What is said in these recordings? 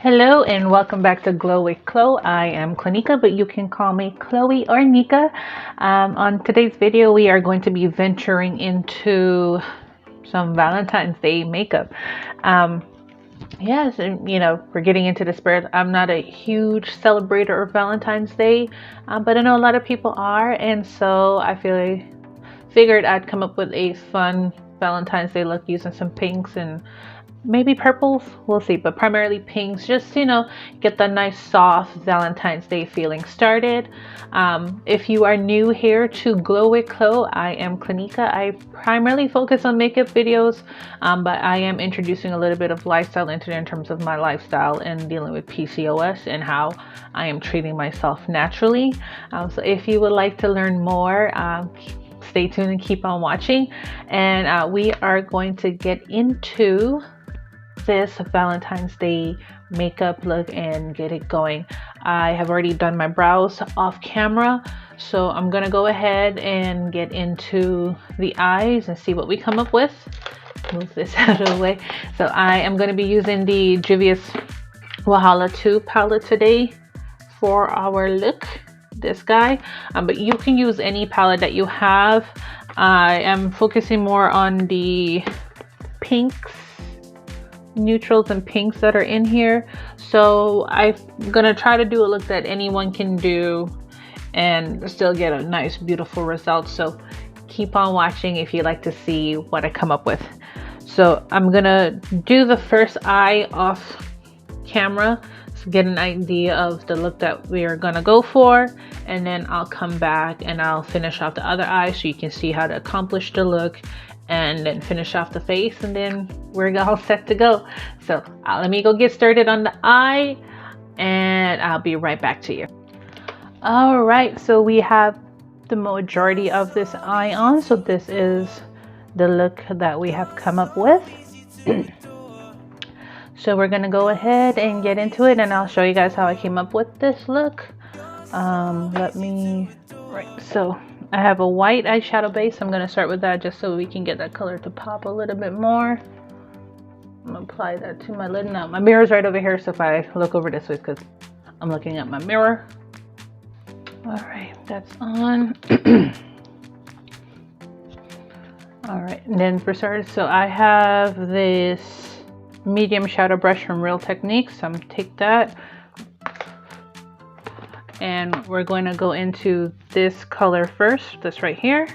Hello and welcome back to Glow with Chloe. I am Clinika, but you can call me Chloe or Nika. On today's video, we are going to be venturing into some Valentine's Day makeup. Yes, and we're getting into the spirit. I'm not a huge celebrator of Valentine's Day, but I know a lot of people are, and so figured I'd come up with a fun Valentine's Day look using some pinks and maybe purples, we'll see, but primarily pinks, just get the nice soft Valentine's Day feeling started. If you are new here to Glow with Chloe, I am Clinika. I primarily focus on makeup videos, but I am introducing a little bit of lifestyle into it in terms of my lifestyle and dealing with PCOS and how I am treating myself naturally. So if you would like to learn more, stay tuned and keep on watching, and we are going to get into this Valentine's Day makeup look and get it going. I have already done my brows off camera, so I'm gonna go ahead and get into the eyes and see what we come up with. Move this out of the way. So I am going to be using the JUVIAS WAHALA 2 palette today for our look, this guy, but you can use any palette that you have. I am focusing more on the pinks, neutrals and pinks that are in here, so I'm gonna try to do a look that anyone can do and still get a nice beautiful result. So keep on watching if you'd like to see what I come up with. So I'm gonna do the first eye off camera to get an idea of the look that we are gonna go for, and then I'll come back and I'll finish off the other eye so you can see how to accomplish the look, and then finish off the face, and then we're all set to go. So let me go get started on the eye, and I'll be right back to you. All right, so we have the majority of this eye on, so this is the look that we have come up with. So we're gonna go ahead and get into it, and I'll show you guys how I came up with this look. So I have a white eyeshadow base. I'm going to start with that just so we can get that color to pop a little bit more. I'm going to apply that to my lid. Now my mirror's right over here, so if I look over this way, because I'm looking at my mirror. All right, that's on. All right, and then for starters, so I have this medium shadow brush from Real Techniques. I'm going to take that, and we're going to go into this color first, this right here.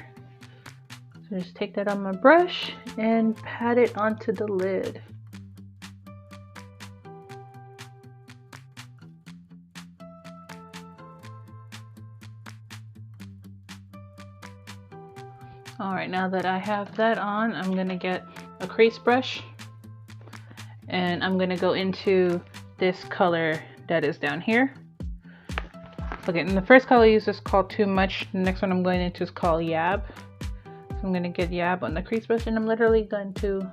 So just take that on my brush and pat it onto the lid. All right, now that I have that on, I'm gonna get a crease brush, and I'm gonna go into this color that is down here. Okay, and the first color I use is called Too Much. The next one I'm going into is called Yab. So I'm going to get Yab on the crease brush, and I'm literally going to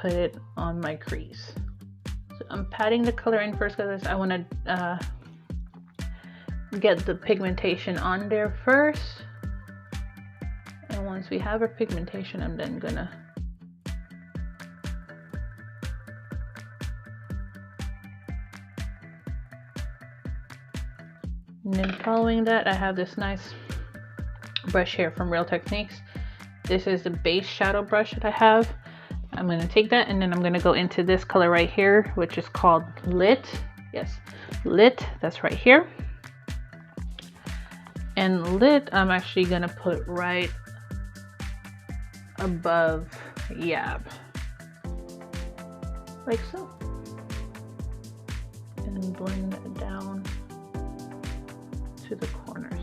put it on my crease. So I'm patting the color in first because I want to get the pigmentation on there first. And once we have our pigmentation, I'm then going to and then following that, I have this nice brush here from Real Techniques. This is the base shadow brush that I have. I'm going to take that, and then I'm going to go into this color right here, which is called Lit. Yes, Lit, that's right here. And Lit, I'm actually going to put right above Yab, like so. And blend that down to the corners.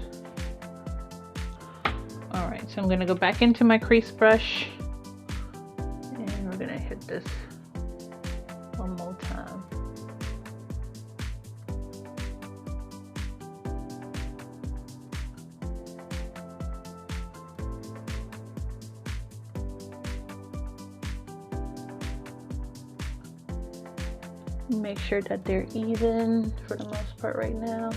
All right, so I'm going to go back into my crease brush, and we're going to hit this one more time. Make sure that they're even for the most part right now.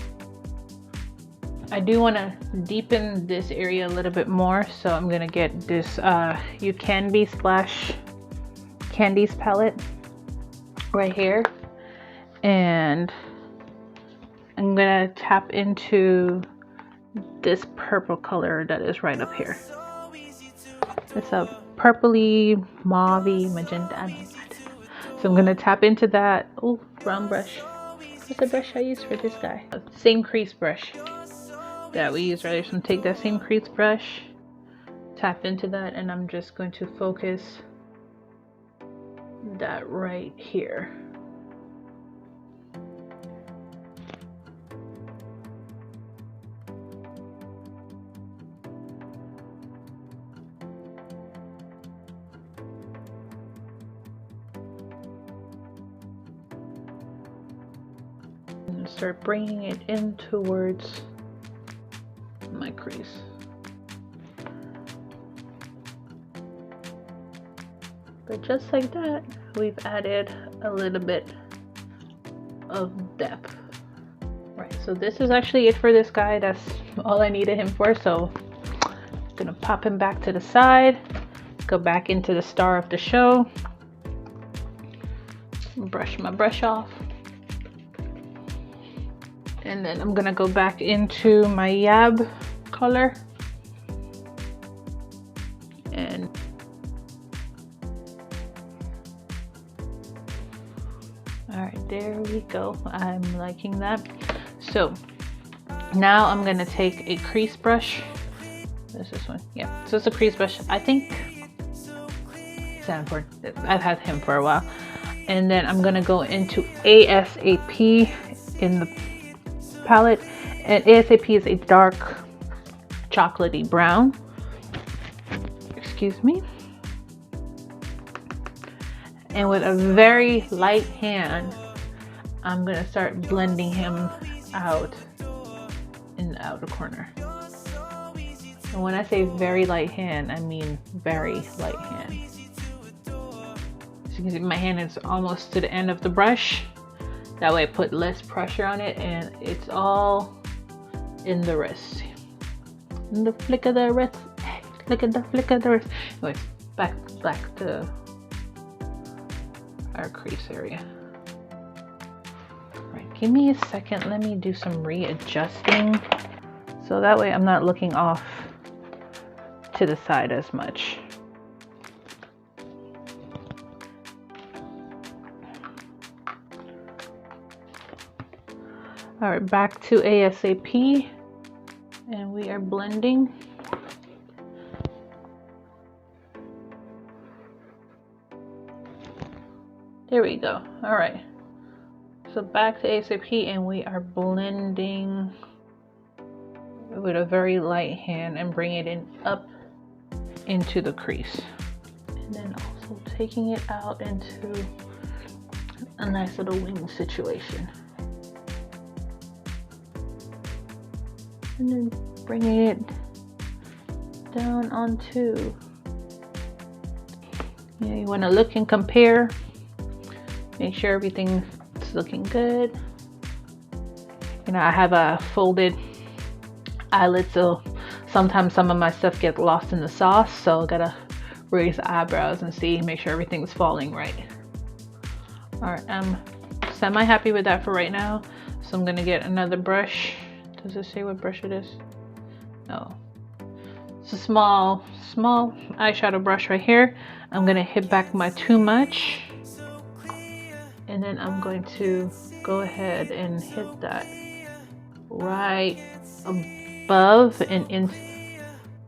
I do want to deepen this area a little bit more, so I'm going to get this UCANBE Splash Candies palette right here, And I'm gonna tap into this purple color that is right up here. It's a purpley, mauvey, magenta. I don't know. So I'm gonna tap into that. Oh, brown brush. What's the brush I use for this guy? Same crease brush that we used earlier. So I'm gonna take that same crease brush, tap into that, and I'm just going to focus that right here. And start bringing it in towards my crease. But just like that, we've added a little bit of depth. Right, so this is actually it for this guy. That's all I needed him for. So I'm gonna pop him back to the side, go back into the star of the show, brush my brush off. And then I'm gonna go back into my Yab color. And all right, there we go. I'm liking that. So now I'm gonna take a crease brush. There's this one. Yeah, so it's a crease brush. I think Sanford. I've had him for a while. And then I'm gonna go into ASAP in the palette, and ASAP is a dark chocolatey brown. Excuse me. And with a very light hand, I'm gonna start blending him out in the outer corner. And when I say very light hand, I mean very light hand. So you can see my hand is almost to the end of the brush. That way I put less pressure on it, and it's all in the wrist. In the flick of the wrist. Look at the flick of the wrist. Anyways, back to our crease area. Right, give me a second. Let me do some readjusting. So that way I'm not looking off to the side as much. All right, back to ASAP, and we are blending. There we go. All right, so back to ASAP, and we are blending with a very light hand and bringing it in up into the crease, and then also taking it out into a nice little wing situation. And then bringing it down onto. Yeah, you want to look and compare. Make sure everything's looking good. You know, I have a folded eyelid, so sometimes some of my stuff gets lost in the sauce. So I gotta raise the eyebrows and see, make sure everything's falling right. All right, I'm semi-happy with that for right now. So I'm gonna get another brush. Does it say what brush it is? No. It's a small eyeshadow brush right here. I'm gonna hit back my too much, and then I'm going to go ahead and hit that right above and in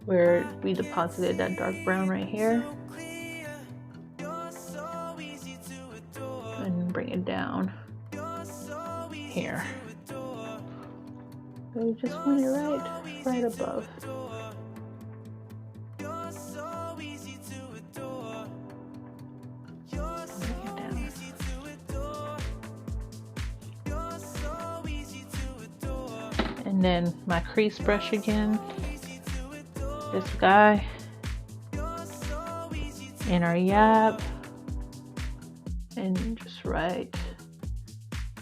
where we deposited that dark brown right here, and bring it down here. So you just want it right above. And then my crease brush again, this guy, in our Yab, and just right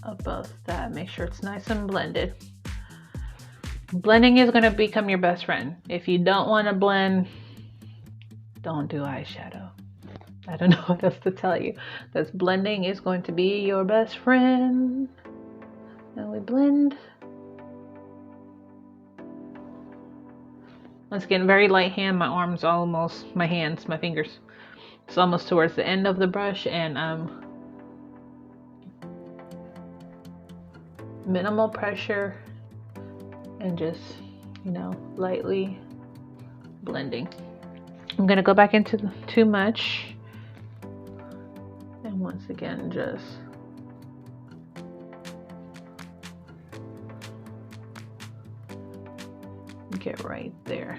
above that. Make sure it's nice and blended. Blending is going to become your best friend. If you don't want to blend, don't do eyeshadow. I don't know what else to tell you. This blending is going to be your best friend. And we blend. Once again, very light hand. My arms almost, my hands, my fingers. It's almost towards the end of the brush, and minimal pressure and just, you know, lightly blending. I'm gonna go back into the too much, and once again just get right there.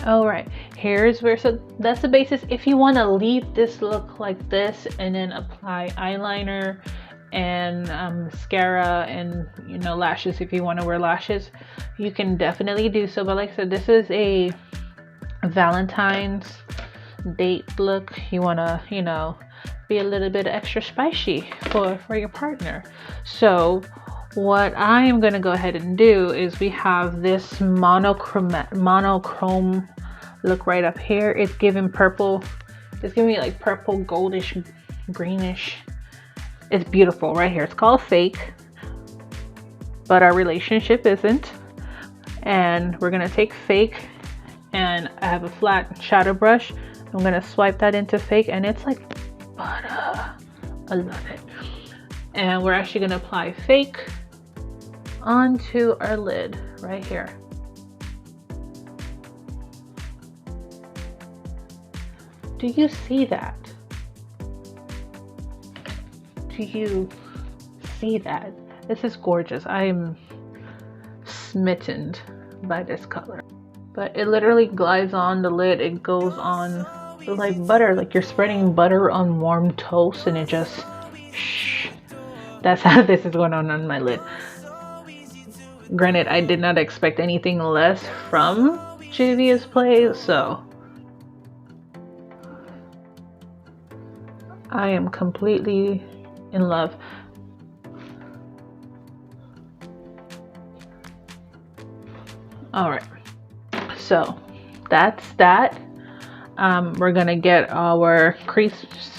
All right, here's where, so that's the basis. If you want to leave this look like this and then apply eyeliner and mascara and, you know, lashes, if you want to wear lashes, you can definitely do so. But like I said, this is a Valentine's date look. You want to, you know, be a little bit extra spicy for your partner. So what I am going to go ahead and do is we have this monochrome look right up here. It's giving purple. It's giving me like purple, goldish, greenish. It's beautiful right here. It's called Fake, but our relationship isn't. And we're going to take Fake, and I have a flat shadow brush. I'm going to swipe that into Fake, and it's like butter. I love it. And we're actually going to apply Fake onto our lid right here. Do you see that? Do you see that? This is gorgeous. I'm smitten by this color. But it literally glides on the lid. It goes on like butter, like you're spreading butter on warm toast, and it just shh. That's how this is going on my lid. Granted, I did not expect anything less from JUVIAS Play, so I am completely in love. All right, so that's that. We're gonna get our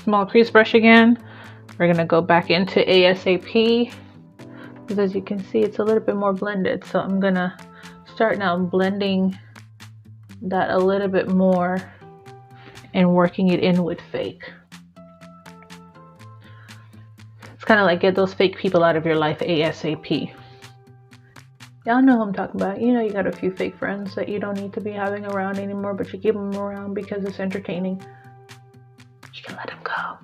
small crease brush again. We're gonna go back into ASAP, because as you can see, it's a little bit more blended. So I'm gonna start now blending that a little bit more and working it in with Fake. It's kind of like get those fake people out of your life ASAP. Y'all know who I'm talking about. You know, you got a few fake friends that you don't need to be having around anymore, but you keep them around because it's entertaining. You can let them go.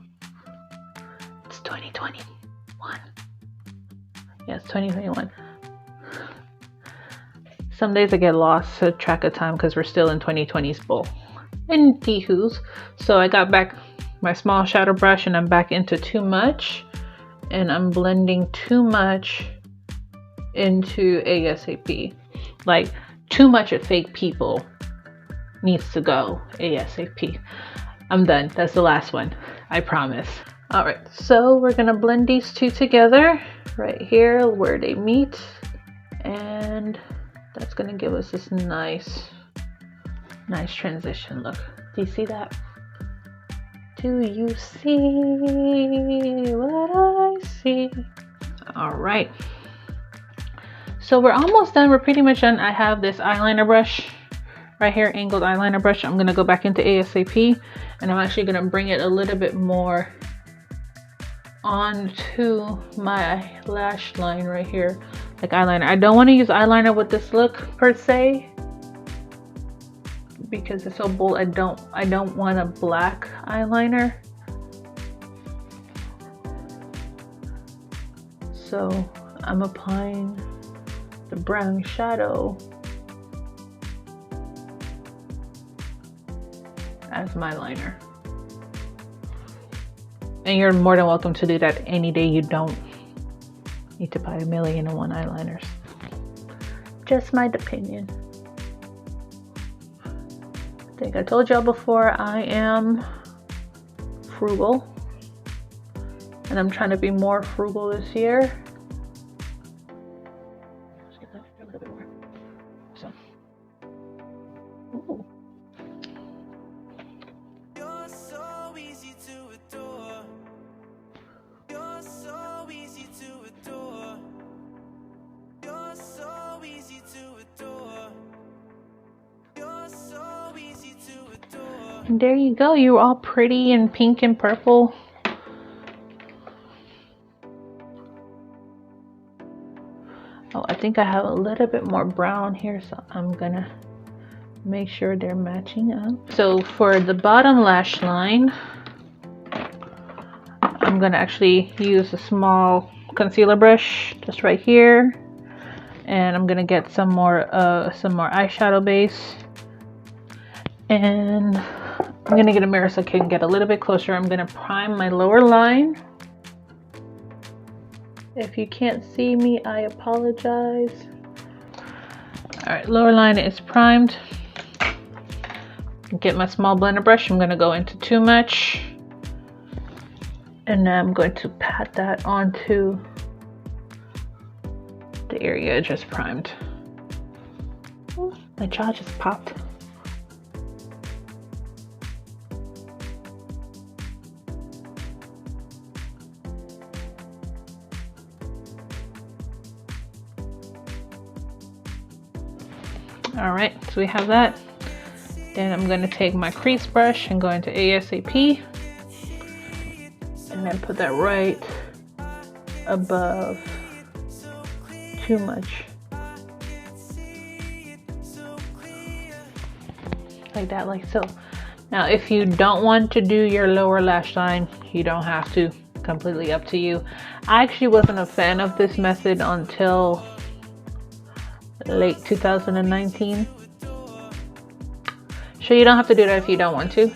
It's 2021. Yeah, it's 2021. Some days I get lost to track of time because we're still in 2020's bull. And T-hoos. So I got back my small shadow brush, and I'm back into too much. And I'm blending too much into ASAP. Like, too much of fake people needs to go ASAP. I'm done. That's the last one. I promise. All right, so we're gonna blend these two together right here where they meet, and that's gonna give us this nice transition look. Do you see that? Do you see what I see? All right, so we're almost done. We're pretty much done. I have this eyeliner brush right here, angled eyeliner brush. I'm gonna go back into ASAP, and I'm actually gonna bring it a little bit more onto my lash line right here, like eyeliner. I don't want to use eyeliner with this look per se because it's so bold. I don't want a black eyeliner, so I'm applying the brown shadow as my liner. And you're more than welcome to do that any day. You don't need to buy 1,000,001 eyeliners. Just my opinion. I think I told y'all before, I am frugal. and I'm trying to be more frugal this year. A little bit more. So, ooh. You're so easy to adore. You're so easy to adore. You're so easy to adore. You're so easy to adore. And there you go. You're all pretty and pink and purple. Oh, I think I have a little bit more brown here, so I'm gonna make sure they're matching up. So for the bottom lash line, I'm gonna actually use a small concealer brush just right here, and I'm gonna get some more eyeshadow base, and I'm gonna get a mirror so I can get a little bit closer. I'm gonna prime my lower line. If you can't see me, I apologize. All right, lower line is primed. Get my small blender brush. I'm gonna go into too much, and then I'm going to pat that onto the area I just primed. Ooh, my jaw just popped. All right, so we have that. Then I'm going to take my crease brush and go into ASAP, and then put that right above too much, like that, like so. Now if you don't want to do your lower lash line, you don't have to, completely up to you. I actually wasn't a fan of this method until late 2019. So you don't have to do that if you don't want to,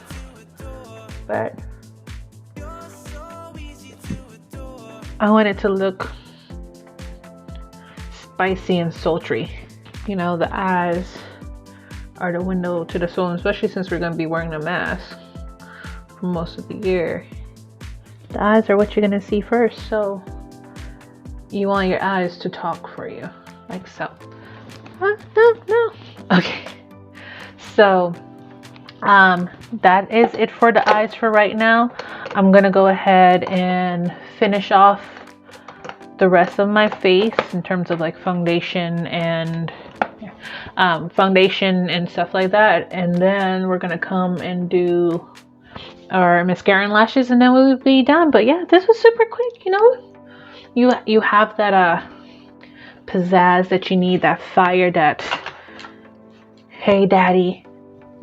but I want it to look spicy and sultry. You know, the eyes are the window to the soul, especially since we're going to be wearing a mask for most of the year. The eyes are what you're going to see first, so you want your eyes to talk for you, like so. No. Okay, so that is it for the eyes for right now. I'm gonna go ahead and finish off the rest of my face in terms of like foundation and stuff like that, and then we're gonna come and do our mascara and lashes, and then we'll be done. But yeah, this was super quick. You know, you have that pizzazz that you need, that fire, that hey daddy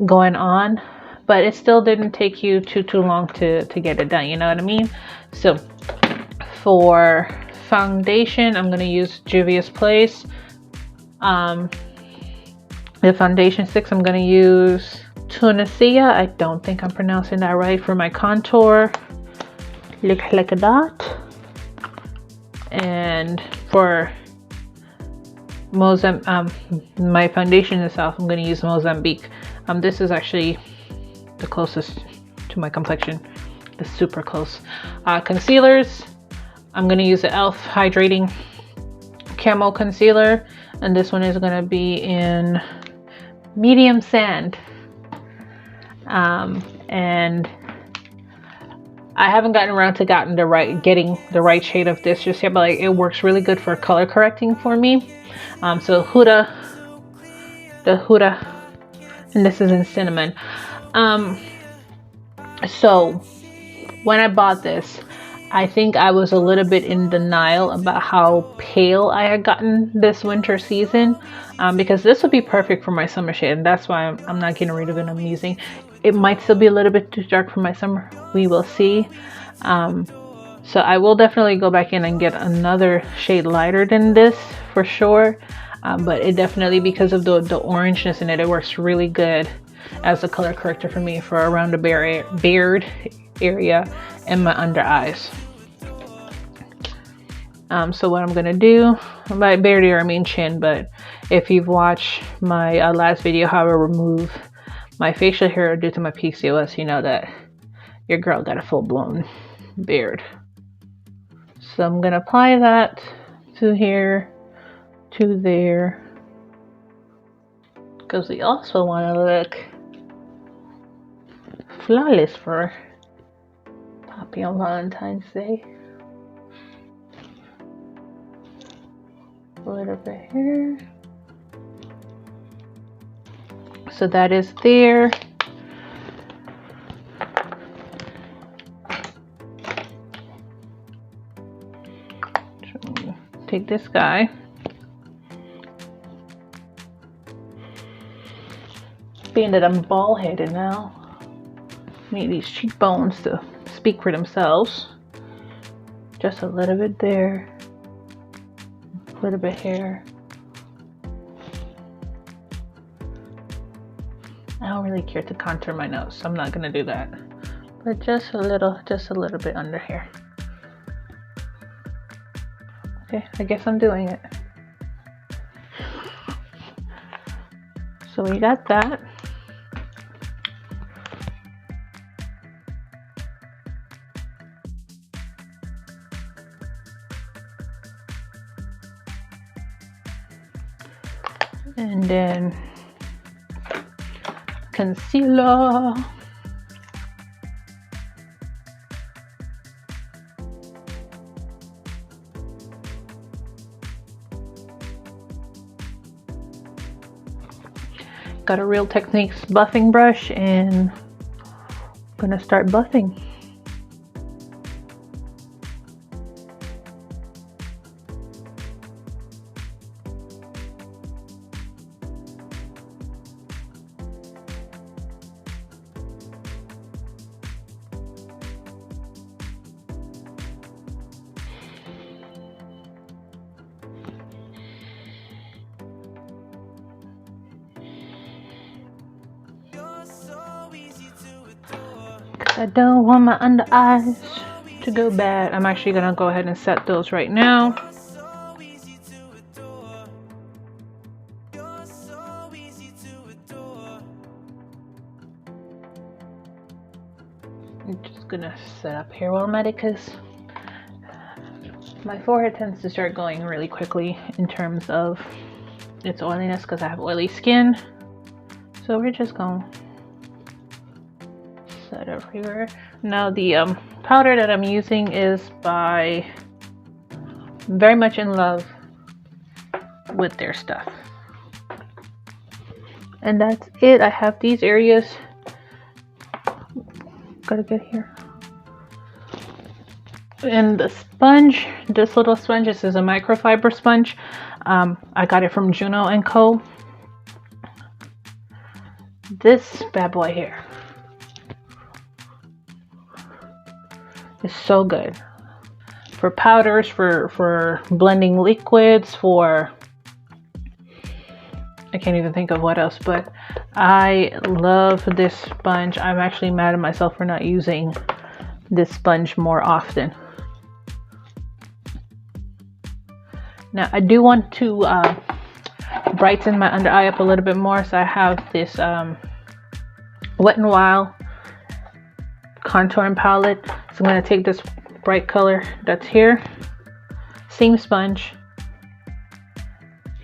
going on, but it still didn't take you too long to get it done, you know what I mean? So for foundation, I'm going to use JUVIAS Pluse. The foundation sticks, I'm going to use Tunisia. I don't think I'm pronouncing that right. For my contour, look like a dot. And for my foundation itself, I'm going to use Mozambique. This is actually the closest to my complexion. It's super close. Concealers, I'm going to use the e.l.f. Hydrating Camo Concealer, and this one is going to be in medium sand. And I haven't gotten around to getting the right shade of this just yet, but like, it works really good for color correcting for me. So Huda, and this is in cinnamon. So when I bought this, I think I was a little bit in denial about how pale I had gotten this winter season, because this would be perfect for my summer shade, and that's why I'm not getting rid of it. I'm using it. Might still be a little bit too dark for my summer. We will see. So I will definitely go back in and get another shade lighter than this for sure. But it definitely, because of the orangeness in it, it works really good as a color corrector for me for around the beard area and my under eyes. So what I'm gonna do, by beard area I mean chin, but if you've watched my last video how I remove my facial hair due to my PCOS, you know that your girl got a full-blown beard. So I'm gonna apply that to here, to there, because we also want to look flawless for Poppy on Valentine's Day. A little bit here. So that is there. So take this guy. Being that I'm bald-headed now, need these cheekbones to speak for themselves. Just a little bit there. A little bit here. I don't really care to contour my nose, so I'm not gonna do that. But just a little bit under here. Okay, I guess I'm doing it. So we got that. And then concealer. Got a Real Techniques buffing brush and I'm gonna start buffing. I don't want my under eyes to go bad. I'm actually gonna go ahead and set those right now. I'm just gonna set up here while I'm at it because my forehead tends to start going really quickly in terms of its oiliness because I have oily skin. So we're just gonna set everywhere. Now the powder that I'm using is by Very Much in Love with their stuff. And that's it. I have these areas. Gotta get here. And the sponge, this little sponge, this is a microfiber sponge. I got it from Juno & Co. This bad boy here is so good for powders, for blending liquids, for I can't even think of what else, but I love this sponge. I'm actually mad at myself for not using this sponge more often. Now I do want to brighten my under eye up a little bit more, so I have this Wet n Wild contouring palette. So I'm going to take this bright color that's here, same sponge,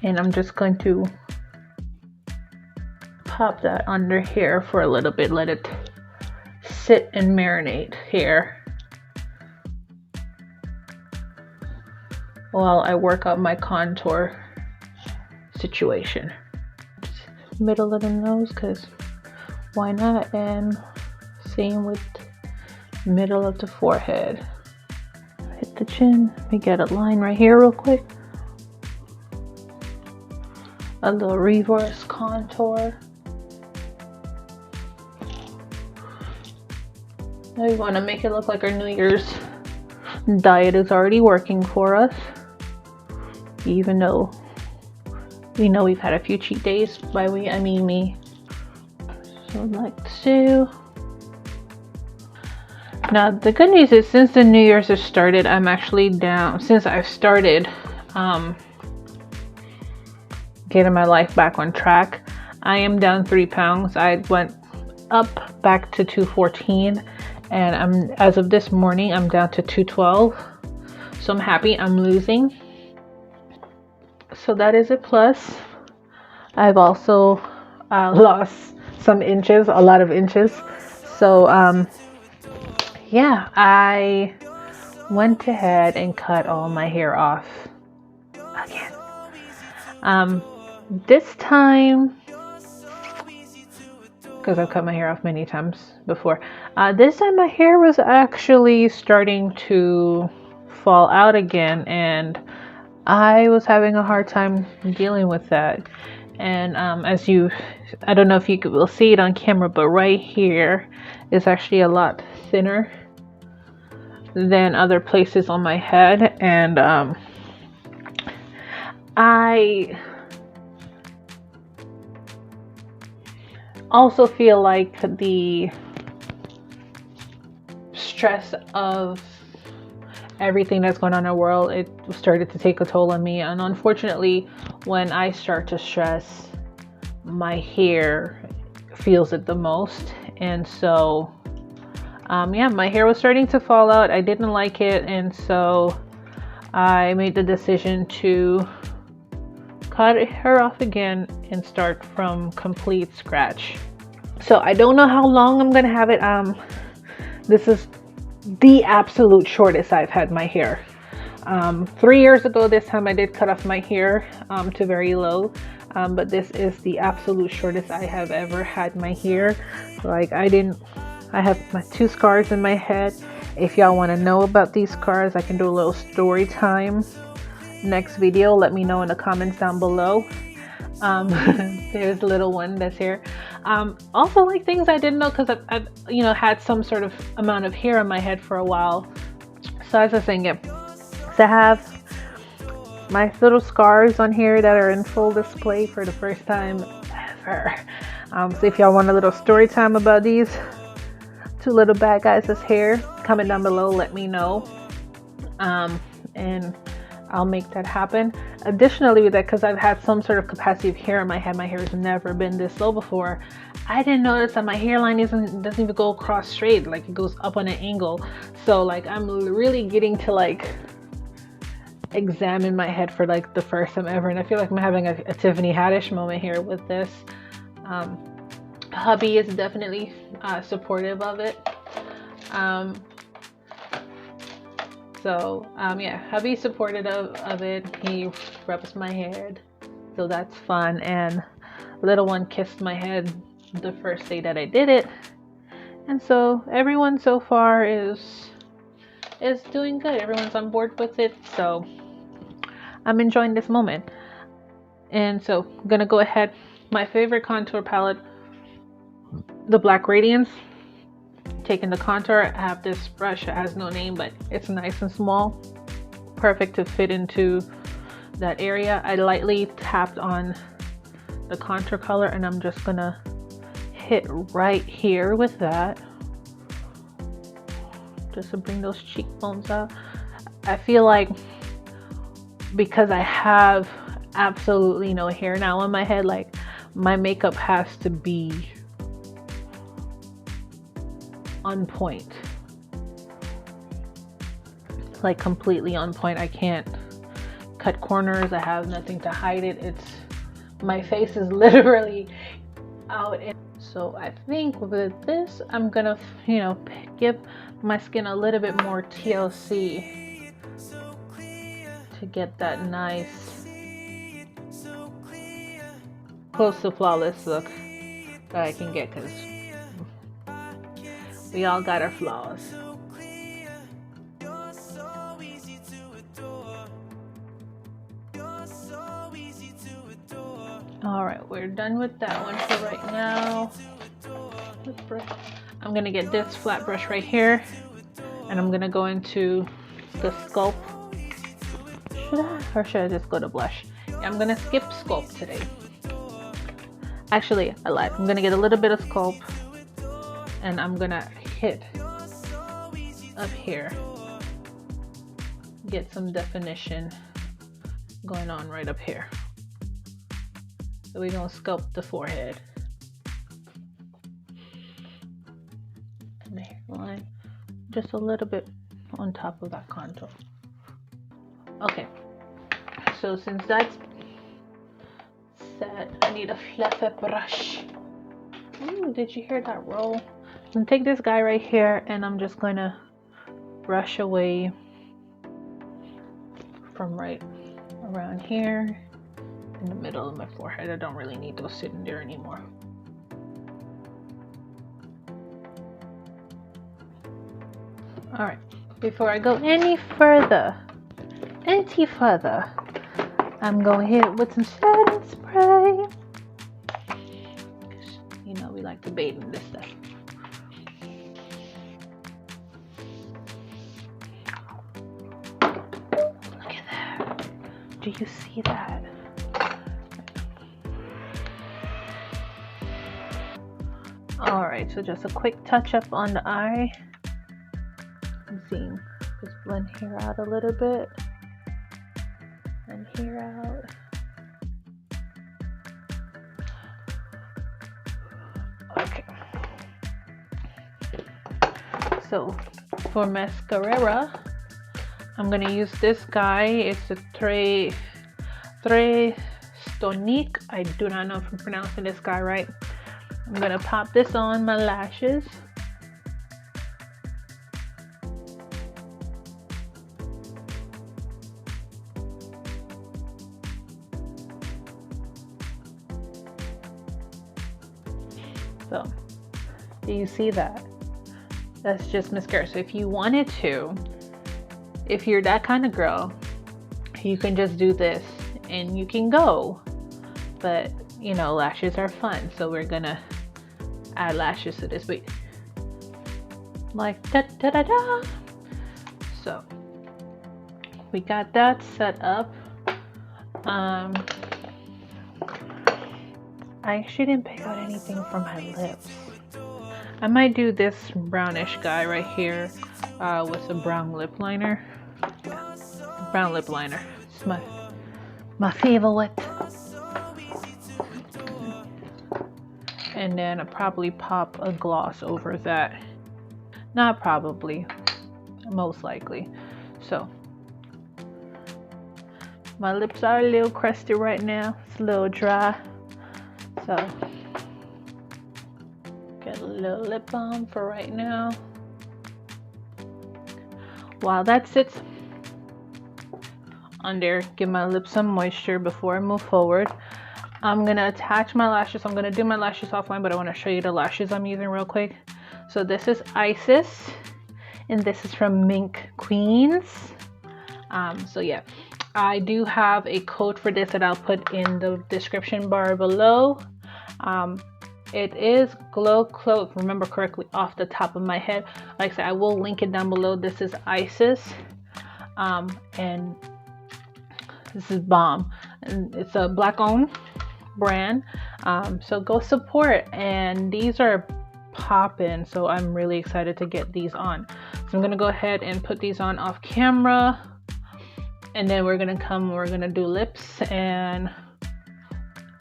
and I'm just going to pop that under here for a little bit, let it sit and marinate here while I work out my contour situation. Middle of the nose, because why not? And same with middle of the forehead. Hit the chin. Let me get a line right here real quick. A little reverse contour. Now we want to make it look like our New Year's diet is already working for us, even though we know we've had a few cheat days. By we, I mean me. So like so. Now the good news is, since the New Year's has started, I'm actually down. Since I've started getting my life back on track, I am down 3 pounds. I went up back to 214, and as of this morning I'm down to 212. So I'm happy I'm losing. So that is a plus. I've also lost some inches, a lot of inches. So yeah, I went ahead and cut all my hair off again. This time, because I've cut my hair off many times before, this time my hair was actually starting to fall out again, and I was having a hard time dealing with that. And I don't know if you will see it on camera, but right here is actually a lot thinner than other places on my head. And I also feel like the stress of everything that's going on in the world, it started to take a toll on me. And unfortunately, when I start to stress, my hair feels it the most. And so yeah, my hair was starting to fall out. I didn't like it, and so I made the decision to cut her off again and start from complete scratch. So I don't know how long I'm gonna have it. This is the absolute shortest I've had my hair. 3 years ago this time I did cut off my hair to very low, but this is the absolute shortest I have ever had my hair. Like I have my 2 scars in my head. If y'all want to know about these scars, I can do a little story time next video. Let me know in the comments down below. There's a little one that's here. Also, like, things I didn't know, because I've had some sort of amount of hair on my head for a while. So as I was saying, yeah, so I have my little scars on here that are in full display for the first time ever. So if y'all want a little story time about these 2 little bad guys' hair, comment down below, let me know, and I'll make that happen. Additionally, with that, because I've had some sort of capacity of hair in my head, my hair has never been this low before. I didn't notice that my hairline doesn't even go across straight, like it goes up on an angle. So like I'm really getting to like examine my head for like the first time ever, and I feel like I'm having a Tiffany Haddish moment here with this. Hubby is definitely supportive of it. Yeah, hubby's supportive of it. He rubs my head, so that's fun. And little one kissed my head the first day that I did it, and so everyone so far is doing good. Everyone's on board with it, so I'm enjoying this moment. And so I'm gonna go ahead. My favorite contour palette, the Black Radiance. Taking the contour, I have this brush. It has no name, but it's nice and small, perfect to fit into that area. I lightly tapped on the contour color, and I'm just gonna hit right here with that, just to bring those cheekbones out. I feel like because I have absolutely no hair now on my head, like my makeup has to be on point, like completely on point. I can't cut corners. I have nothing to hide it. My face is literally out. So I think with this, I'm gonna, give my skin a little bit more TLC to get that nice, close to flawless look that I can get, because we all got our flaws. Alright, we're done with that one for right now. I'm gonna get this flat brush right here, and I'm gonna go into the sculpt. Should I just go to blush? Yeah, I'm gonna skip sculpt today. Actually, I lied. I'm gonna get a little bit of sculpt, and I'm gonna hit up here, get some definition going on right up here. So we're gonna sculpt the forehead and the hairline just a little bit on top of that contour. Okay, so since that's set, I need a fluffy brush. Ooh, did you hear that roll? I'm gonna take this guy right here and I'm just gonna brush away from right around here in the middle of my forehead. I don't really need those sitting there anymore. All right, before I go any further, I'm going to hit it with some setting spray. You know, we like to bathe in this stuff. Look at that. Do you see that? All right, so just a quick touch up on the eye. I'm seeing, just blend here out a little bit. And here out. Okay. So for mascara, I'm gonna use this guy. It's a Tres Stonique. I do not know if I'm pronouncing this guy right. I'm gonna pop this on my lashes. So, do you see that? That's just mascara. So if you wanted to, if you're that kind of girl, you can just do this and you can go. But, you know, lashes are fun. So we're gonna add lashes to this. But like da da da da. So we got that set up. I actually didn't pick out anything for my lips. I might do this brownish guy right here with a brown lip liner. Yeah, brown lip liner. It's my favorite. And then I'll probably pop a gloss over that. Not probably, most likely. So my lips are a little crusty right now. It's a little dry. So, get a little lip balm for right now. While that sits on there, give my lips some moisture before I move forward. I'm gonna attach my lashes. I'm gonna do my lashes offline, but I wanna show you the lashes I'm using real quick. So this is Isis, and this is from Mink Queens. So yeah, I do have a code for this that I'll put in the description bar below. It is Glow Cloak, if I remember correctly off the top of my head. Like I said, I will link it down below. This is Isis, and this is Bomb, and it's a black owned brand. So go support, and these are popping, so I'm really excited to get these on. So I'm gonna go ahead and put these on off camera, and then we're gonna do lips, and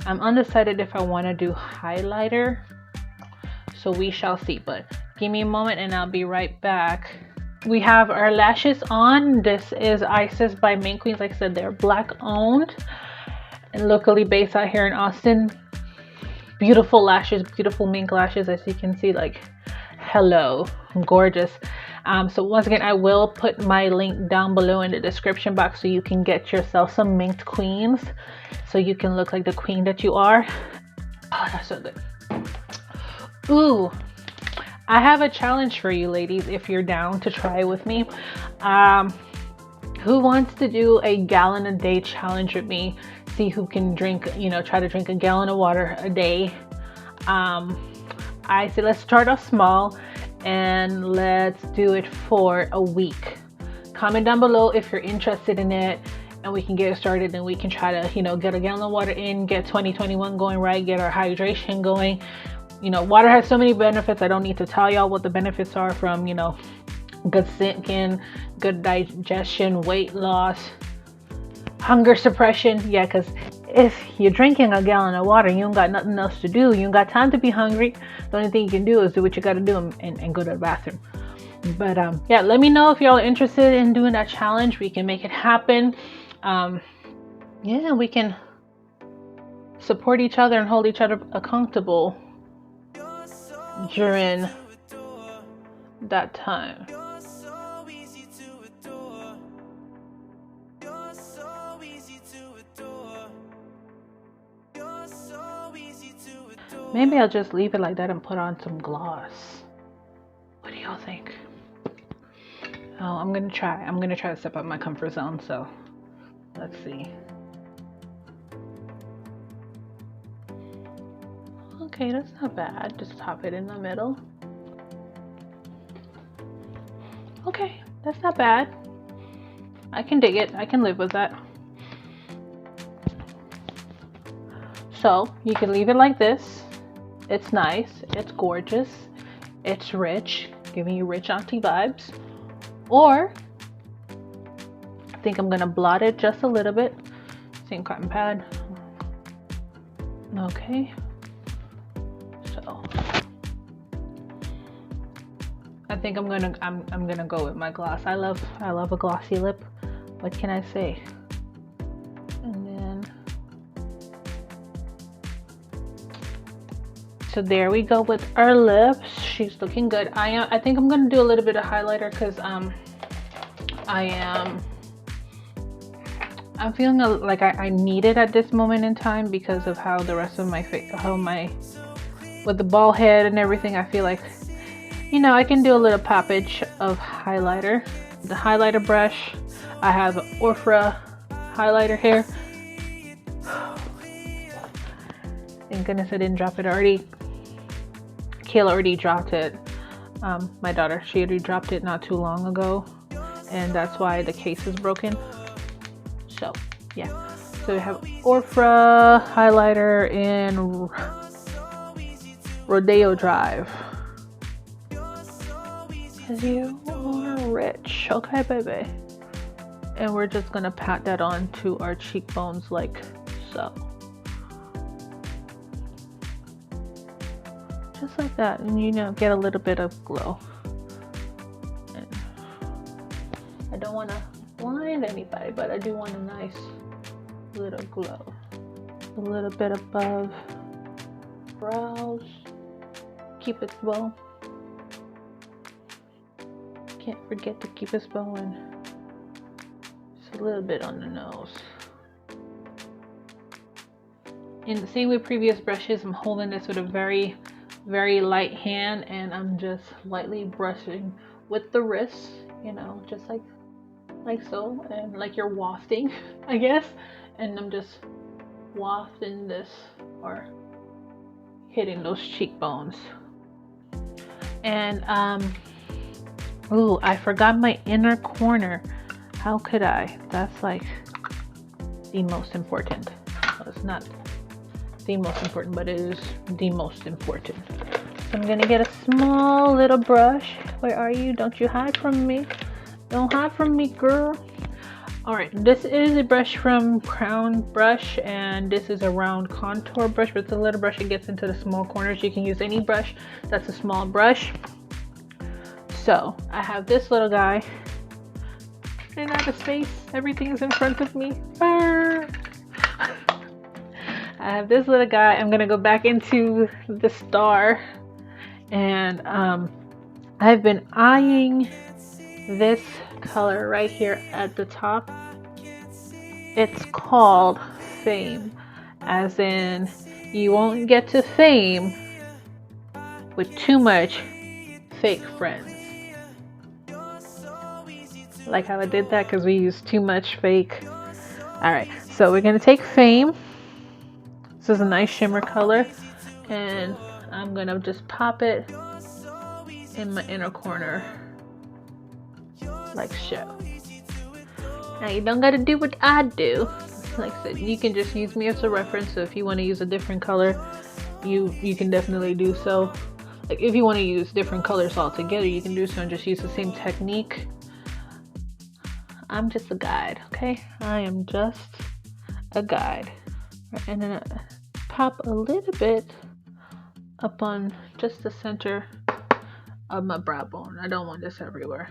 I'm undecided if I want to do highlighter, so we shall see. But give me a moment and I'll be right back. We have our lashes on. This is Isis by Mink Queens. Like I said, they're black owned and locally based out here in Austin. Beautiful lashes, beautiful mink lashes, as you can see. Like, hello, gorgeous. So once again, I will put my link down below in the description box so you can get yourself some Minked Queens, so you can look like the queen that you are. Oh, that's so good. Ooh, I have a challenge for you ladies if you're down to try with me. Who wants to do a gallon a day challenge with me? See who can drink, you know, try to drink a gallon of water a day. I say let's start off small and let's do it for a week. Comment down below if you're interested in it, and we can get started, and we can try to, you know, get a gallon of water in, get 2021 going right, get our hydration going. You know, water has so many benefits. I don't need to tell y'all what the benefits are, from, you know, good skin, good digestion, weight loss, hunger suppression. Yeah, because if you're drinking a gallon of water, you don't got nothing else to do. You don't got time to be hungry. The only thing you can do is do what you got to do and go to the bathroom. But yeah, let me know if y'all are interested in doing that challenge. We can make it happen. Yeah, we can support each other and hold each other accountable during that time. Maybe I'll just leave it like that and put on some gloss. What do y'all think? Oh, I'm gonna try to step out my comfort zone, so let's see. Okay, that's not bad. Just top it in the middle. Okay, that's not bad. I can dig it. I can live with that. So you can leave it like this. It's nice. It's gorgeous. It's rich, giving you rich auntie vibes. Or I think I'm gonna blot it just a little bit. Same cotton pad. Okay. So I think I'm gonna go with my gloss. I love a glossy lip. What can I say? And then so there we go with our lips. She's looking good. I think I'm gonna do a little bit of highlighter because I'm feeling like I need it at this moment in time because of how the rest of my face, with the bald head and everything. I feel like, you know, I can do a little poppage of highlighter. The highlighter brush, I have an Orfra highlighter here. Thank goodness I didn't drop it already. Kayla already dropped it. My daughter, she already dropped it not too long ago, and that's why the case is broken. So yeah, so we have Orfra highlighter in Rodeo Drive. Cause you are rich, okay, baby. And we're just gonna pat that on to our cheekbones like so. Just like that, and you know, get a little bit of glow. And I don't want to blind anybody, but I do want a nice little glow. A little bit above brows. Keep it low. Can't forget to keep us going. Just a little bit on the nose. And the same with previous brushes, I'm holding this with a very light hand, and I'm just lightly brushing with the wrist, you know, just like so, and like you're wafting, I guess. And I'm just wafting this or hitting those cheekbones. And ooh, I forgot my inner corner. How could I? That's like the most important. Well, it's not the most important, but it is the most important. So I'm gonna get a small little brush. Where are you? Don't you hide from me. Don't hide from me, girl. All right, this is a brush from Crown Brush, and this is a round contour brush, but it's a little brush. It gets into the small corners. You can use any brush that's a small brush. So I have this little guy, and out of space, everything is in front of me. I have this little guy. I'm gonna go back into the star, and I've been eyeing this color right here at the top. It's called Fame, as in you won't get to fame with too much fake friends. Like how I did that because we used too much fake. All right, so we're gonna take Fame. This is a nice shimmer color, and I'm gonna just pop it in my inner corner like so. Now you don't gotta do what I do. Like I said, you can just use me as a reference. So if you want to use a different color, you can definitely do so. Like if you want to use different colors altogether, you can do so and just use the same technique. I'm just a guide, okay? I am just a guide. And then pop a little bit up on just the center of my brow bone. I don't want this everywhere.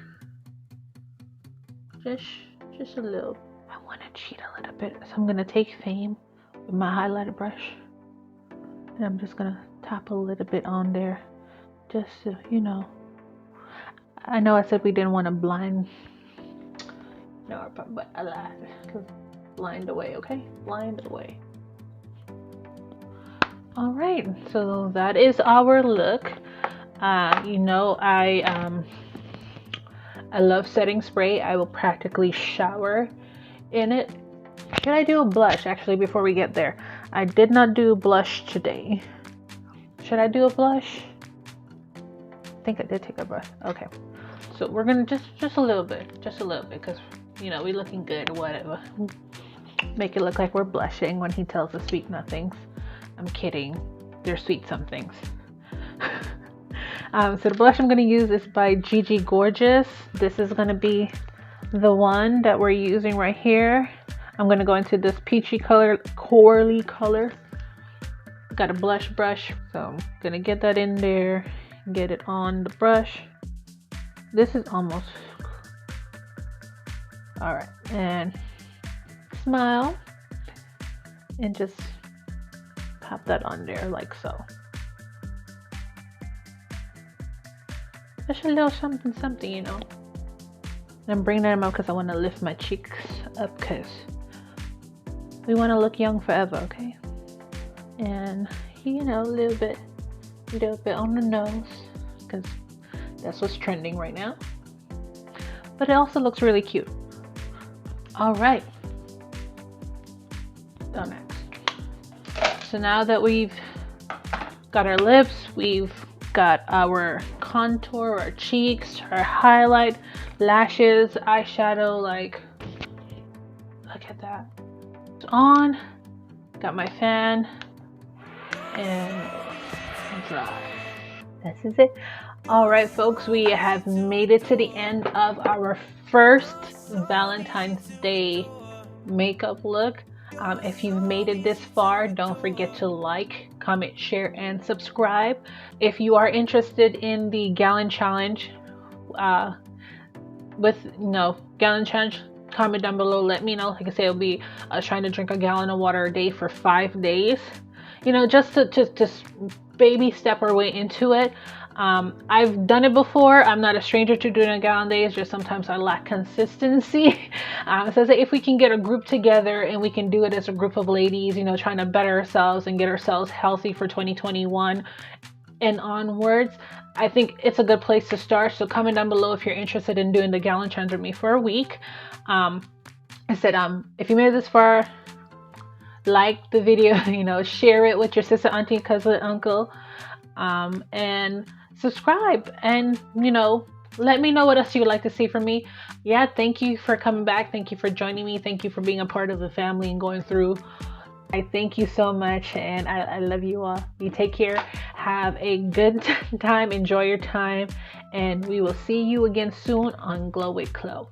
Just a little. I want to cheat a little bit, so I'm gonna take Fame with my highlighter brush, and I'm just gonna tap a little bit on there, just so you know. I know I said we didn't want to blind, no, but I lied. Cause blind away, okay? Blind away. All right, so that is our look. You know, I love setting spray. I will practically shower in it. Should I do a blush? Actually, before we get there, I did not do blush today. Should I do a blush? I think I did take a brush. Okay, so we're gonna just a little bit, because you know we're looking good or whatever. Make it look like we're blushing when he tells us sweet nothings. I'm kidding. They're sweet somethings. So the blush I'm going to use is by Gigi Gorgeous. This is going to be the one that we're using right here. I'm going to go into this peachy color, corally color. Got a blush brush, so I'm going to get that in there, get it on the brush. This is almost all right, and smile and just pop that on there like so. Just a little something, you know. And I'm bringing them up because I want to lift my cheeks up, because we want to look young forever, okay? And you know, a little bit on the nose, because that's what's trending right now. But it also looks really cute. All right. So next. So now that we've got our lips, we've got our contour, our cheeks, our highlight, lashes, eyeshadow, like, look at that. It's on. Got my fan and dry. This is it. All right, folks, we have made it to the end of our first Valentine's Day makeup look. If you've made it this far, don't forget to like, comment, share, and subscribe. If you are interested in the gallon challenge, gallon challenge, comment down below. Let me know. Like I say, it'll be trying to drink a gallon of water a day for 5 days. You know, just to baby step our way into it. I've done it before. I'm not a stranger to doing a gallon days, just sometimes I lack consistency. So if we can get a group together and we can do it as a group of ladies, you know, trying to better ourselves and get ourselves healthy for 2021 and onwards, I think it's a good place to start. So comment down below if you're interested in doing the gallon challenge with me for a week. I said, if you made it this far, like the video, you know, share it with your sister, auntie, cousin, uncle, and subscribe, and you know, let me know what else you would like to see from me. Yeah, thank you for coming back. Thank you for joining me. Thank you for being a part of the family and going through. I thank you so much, and I love you all. You take care. Have a good time. Enjoy your time, and we will see you again soon on Glow with Chloe.